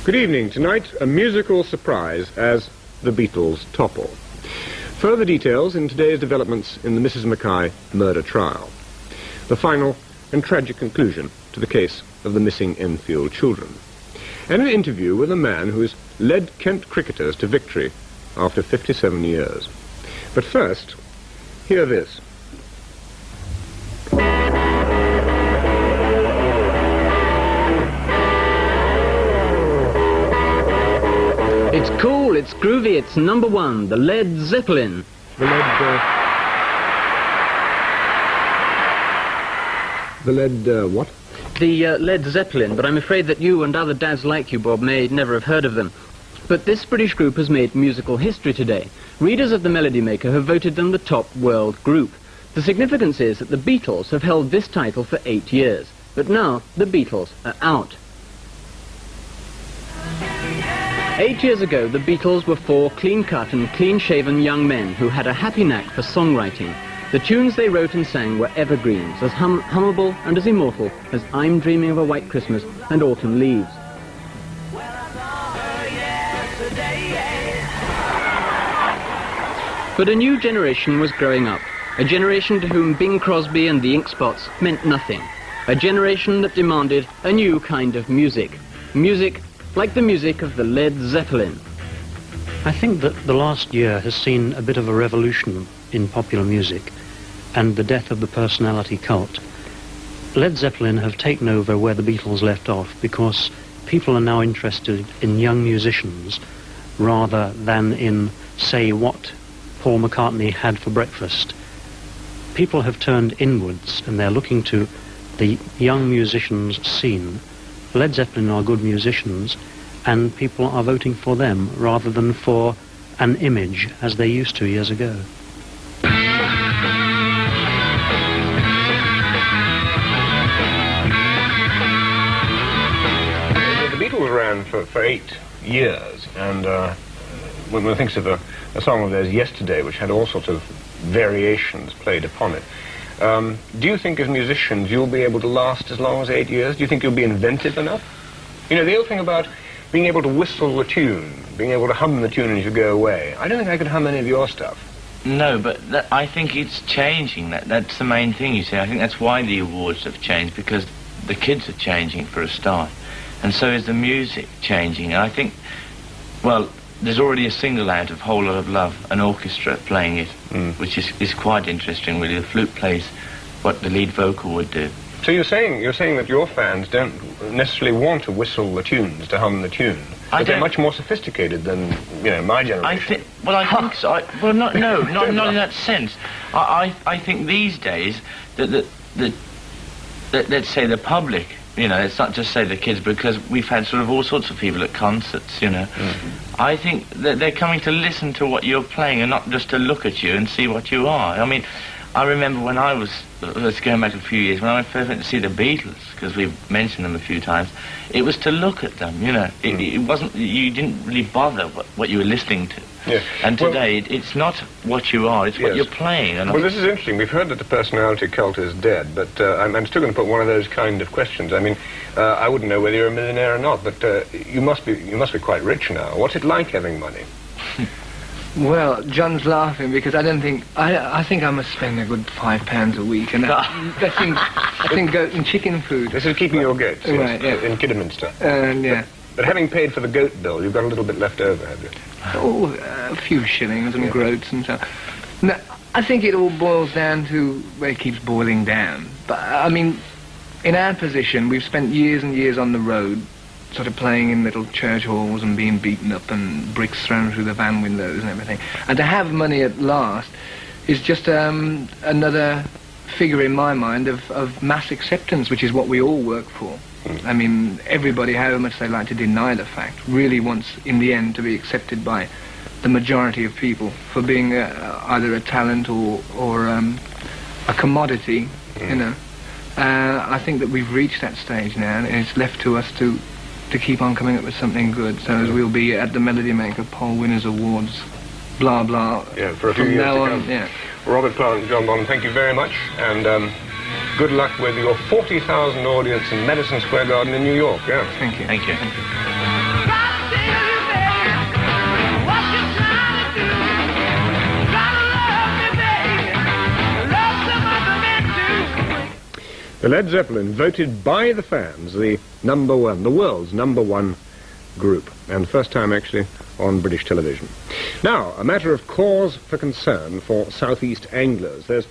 Good evening. Tonight, a musical surprise as the Beatles topple. Further details in today's developments in the Mrs. Mackay murder trial. The final and tragic conclusion to the case of the missing Enfield children. And an interview with a man who has led Kent cricketers to victory after 57 years. But first, hear this. It's cool, it's groovy, it's number one, the Led Zeppelin. The what? The Led Zeppelin, but I'm afraid that you and other dads like you, Bob, may never have heard of them. But this British group has made musical history today. Readers of the Melody Maker have voted them the top world group. The significance is that the Beatles have held this title for 8 years. But now, the Beatles are out. 8 years ago, the Beatles were 4 clean-cut and clean-shaven young men who had a happy knack for songwriting. The tunes they wrote and sang were evergreens, as hummable and as immortal as I'm Dreaming of a White Christmas and Autumn Leaves. But a new generation was growing up, a generation to whom Bing Crosby and the Ink Spots meant nothing, a generation that demanded a new kind of music. Music like the music of the Led Zeppelin. I think that the last year has seen a bit of a revolution in popular music and the death of the personality cult. Led Zeppelin have taken over where the Beatles left off because people are now interested in young musicians rather than in, say, what Paul McCartney had for breakfast. People have turned inwards and they're looking to the young musicians scene. Led Zeppelin are good musicians, and people are voting for them rather than for an image as they used to years ago. The Beatles ran for 8 years, and when one thinks of a song of theirs, Yesterday, which had all sorts of variations played upon it, do you think as musicians you'll be able to last as long as 8 years? Do you think you'll be inventive enough? You know, the old thing about being able to whistle a tune, being able to hum the tune as you go away. I don't think I could hum any of your stuff. No, but I think it's changing. That's the main thing, you see. I think that's why the awards have changed, because the kids are changing for a start. And so is the music changing. And I think, well, there's already a single out of Whole Lot of Love, an orchestra playing it, which is quite interesting, really. The flute plays what the lead vocal would do. So you're saying that your fans don't necessarily want to whistle the tunes, to hum the tune, but they're much more sophisticated than, you know, my generation. I think so. Not in that sense. I think these days that let's say the public, you know, it's not just say the kids, because we've had sort of all sorts of people at concerts, you know. I think that they're coming to listen to what you're playing and not just to look at you and see what you are. I mean, I remember when I was, let's go back a few years, when I first went to see the Beatles, because we've mentioned them a few times, it was to look at them, you know. It wasn't, you didn't really bother what you were listening to. Yeah. And today, it's not what you are, it's what you're playing. And well, this is interesting. We've heard that the personality cult is dead, but I'm still going to put one of those kind of questions. I mean, I wouldn't know whether you're a millionaire or not, but you must be quite rich now. What's it like having money? Well, John's laughing because I think I must spend a good £5 a week, and I think goat and chicken food. This is keeping your goats, yes, right, yeah. In Kidderminster. Yeah. But having paid for the goat bill, you've got a little bit left over, have you? Oh, a few shillings and groats and so. No, I think it all boils down to where it keeps boiling down. But I mean, in our position, we've spent years and years on the road, sort of playing in little church halls and being beaten up and bricks thrown through the van windows and everything. And to have money at last is just another figure in my mind of mass acceptance, which is what we all work for. I mean, everybody, however much they like to deny the fact, really wants, in the end, to be accepted by the majority of people for being either a talent or a commodity, you know. I think that we've reached that stage now, and it's left to us to keep on coming up with something good. So as we'll be at the Melody Maker Poll Winners Awards, blah blah. Yeah, for a few years to come. Yeah. Robert Plant and John Bonham, thank you very much, and good luck with your 40,000 audience in Madison Square Garden in New York. Yeah. Thank you. Thank you. The Led Zeppelin voted by the fans the number one, the world's number one group, and first time actually on British television. Now, a matter of cause for concern for southeast anglers. There's